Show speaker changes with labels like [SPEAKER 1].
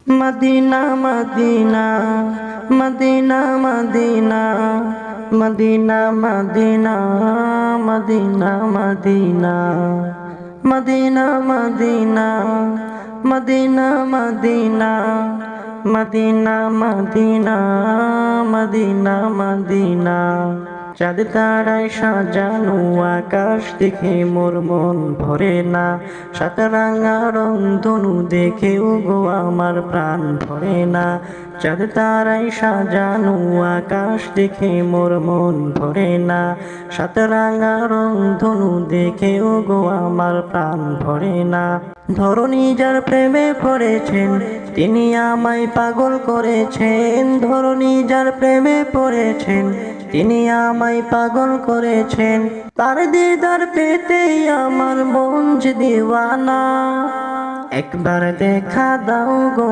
[SPEAKER 1] Medina Medina Medina Medina Medina Medina Medina Medina Medina Medina Medina Medina Medina Medina Medina Medina চাঁদ তারায় সাজানো আকাশ দেখে মোর মন ভরে না, সাত রাঙা রংধনু দেখেও গো আমার প্রাণ ভরে না। চাঁদ তারায় সাজানো আকাশ দেখে মোর মন ভরে না, সাত রাঙা রংধনু দেখেও গো আমার প্রাণ ভরে না। ধরণী যার প্রেমে পড়েছেন তিনি আমায় পাগল করেছেন, ধরণী যার প্রেমে পড়েছেন তিনি আমায় পাগল করেছেন। তার দিদার পেতেই আমার মন যে দিওয়ানা, একবার দেখা দাও গো।